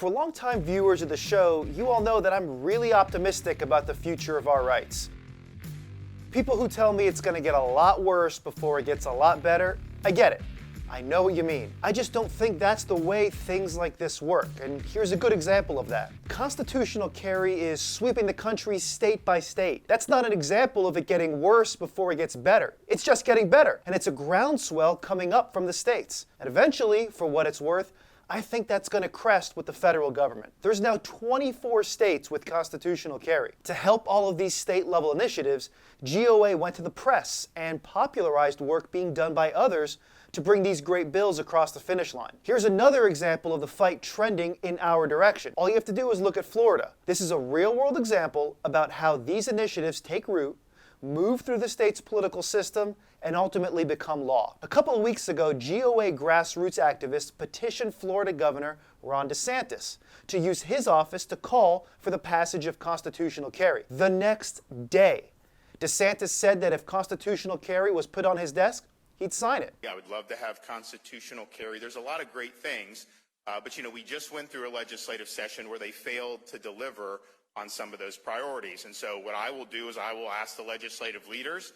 For longtime viewers of the show, you all know that I'm really optimistic about the future of our rights. People who tell me it's going to get a lot worse before it gets a lot better, I get it. I know what you mean. I just don't think that's the way things like this work, and here's a good example of that. Constitutional carry is sweeping the country state by state. That's not an example of it getting worse before it gets better. It's just getting better, and it's a groundswell coming up from the states. And eventually, for what it's worth, I think that's going to crest with the federal government. There's now 24 states with constitutional carry. To help all of these state-level initiatives, GOA went to the press and popularized work being done by others to bring these great bills across the finish line. Here's another example of the fight trending in our direction. All you have to do is look at Florida. This is a real-world example about how these initiatives take root, move through the state's political system, and ultimately become law. A couple of weeks ago, GOA grassroots activists petitioned Florida Governor Ron DeSantis to use his office to call for the passage of constitutional carry. The next day, DeSantis said that if constitutional carry was put on his desk, he'd sign it. I would love to have constitutional carry. There's a lot of great things, but we just went through a legislative session where they failed to deliver on some of those priorities. And so what I will do is I will ask the legislative leaders,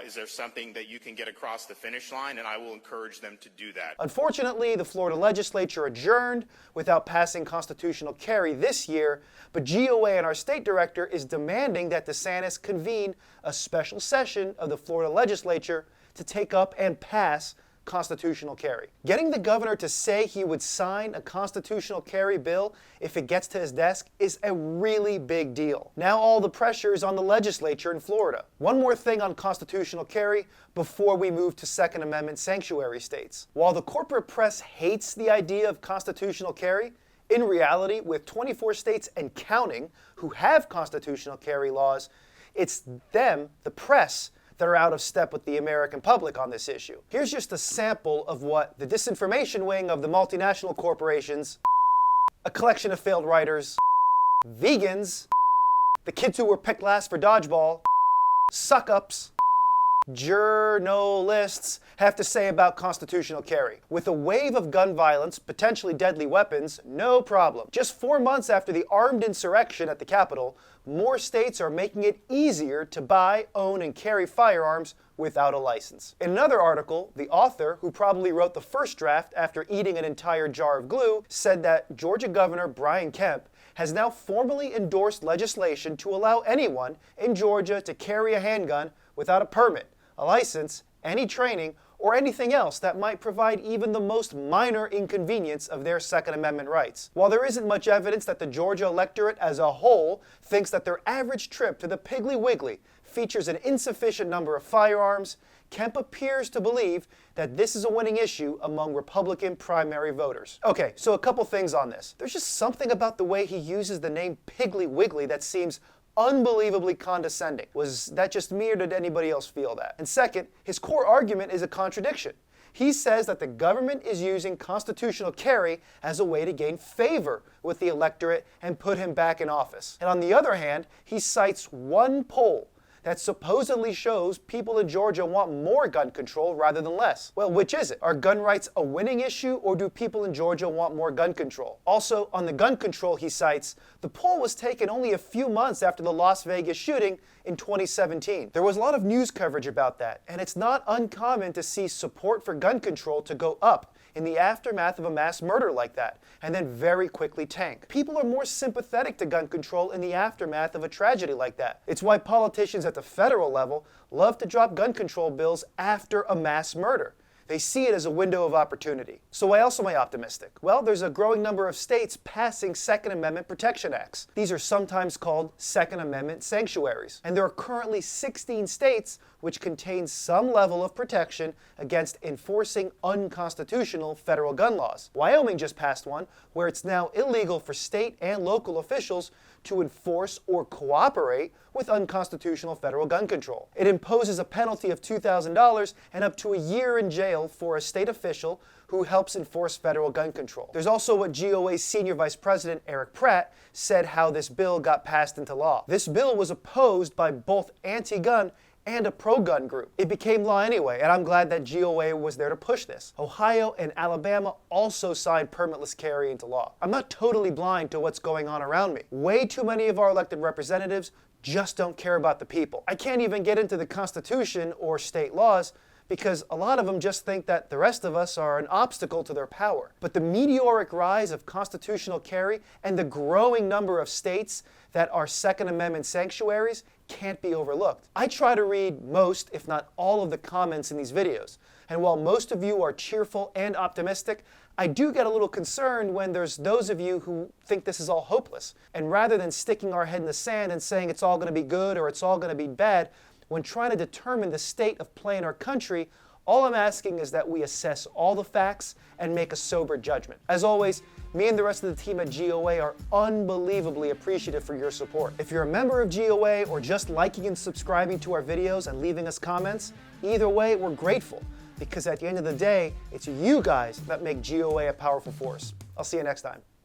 is there something that you can get across the finish line? And I will encourage them to do that. Unfortunately, the Florida legislature adjourned without passing constitutional carry this year, but GOA and our state director is demanding that DeSantis convene a special session of the Florida legislature to take up and pass constitutional carry. Getting the governor to say he would sign a constitutional carry bill if it gets to his desk is a really big deal. Now all the pressure is on the legislature in Florida. One more thing on constitutional carry before we move to Second Amendment sanctuary states. While the corporate press hates the idea of constitutional carry, in reality, with 24 states and counting who have constitutional carry laws, it's them, the press, that are out of step with the American public on this issue. Here's just a sample of what the disinformation wing of the multinational corporations, a collection of failed writers, vegans, the kids who were picked last for dodgeball, suck-ups, journalists have to say about constitutional carry. With a wave of gun violence, potentially deadly weapons, no problem. Just 4 months after the armed insurrection at the Capitol, more states are making it easier to buy, own, and carry firearms without a license. In another article, the author, who probably wrote the first draft after eating an entire jar of glue, said that Georgia Governor Brian Kemp has now formally endorsed legislation to allow anyone in Georgia to carry a handgun without a permit, a license, any training, or anything else that might provide even the most minor inconvenience of their Second Amendment rights. While there isn't much evidence that the Georgia electorate as a whole thinks that their average trip to the Piggly Wiggly features an insufficient number of firearms, Kemp appears to believe that this is a winning issue among Republican primary voters. Okay, so a couple things on this. There's just something about the way he uses the name Piggly Wiggly that seems unbelievably condescending. Was that just me, or did anybody else feel that? And second, his core argument is a contradiction. He says that the government is using constitutional carry as a way to gain favor with the electorate and put him back in office. And on the other hand, he cites one poll that supposedly shows people in Georgia want more gun control rather than less. Well, which is it? Are gun rights a winning issue, or do people in Georgia want more gun control? Also, on the gun control he cites, the poll was taken only a few months after the Las Vegas shooting in 2017. There was a lot of news coverage about that, and it's not uncommon to see support for gun control to go up in the aftermath of a mass murder like that, and then very quickly tank. People are more sympathetic to gun control in the aftermath of a tragedy like that. It's why politicians at the federal level love to drop gun control bills after a mass murder. They see it as a window of opportunity. So why else am I optimistic? Well, there's a growing number of states passing Second Amendment protection acts. These are sometimes called Second Amendment sanctuaries. And there are currently 16 states which contain some level of protection against enforcing unconstitutional federal gun laws. Wyoming just passed one where it's now illegal for state and local officials to enforce or cooperate with unconstitutional federal gun control. It imposes a penalty of $2,000 and up to a year in jail for a state official who helps enforce federal gun control. There's also what GOA's Senior Vice President Eric Pratt said how this bill got passed into law. This bill was opposed by both anti-gun and a pro-gun group. It became law anyway, and I'm glad that GOA was there to push this. Ohio and Alabama also signed permitless carry into law. I'm not totally blind to what's going on around me. Way too many of our elected representatives just don't care about the people. I can't even get into the Constitution or state laws because a lot of them just think that the rest of us are an obstacle to their power. But the meteoric rise of constitutional carry and the growing number of states that are Second Amendment sanctuaries can't be overlooked. I try to read most, if not all, of the comments in these videos. And while most of you are cheerful and optimistic, I do get a little concerned when there's those of you who think this is all hopeless. And rather than sticking our head in the sand and saying it's all going to be good or it's all going to be bad, when trying to determine the state of play in our country, all I'm asking is that we assess all the facts and make a sober judgment. As always, me and the rest of the team at GOA are unbelievably appreciative for your support. If you're a member of GOA or just liking and subscribing to our videos and leaving us comments, either way, we're grateful because at the end of the day, it's you guys that make GOA a powerful force. I'll see you next time.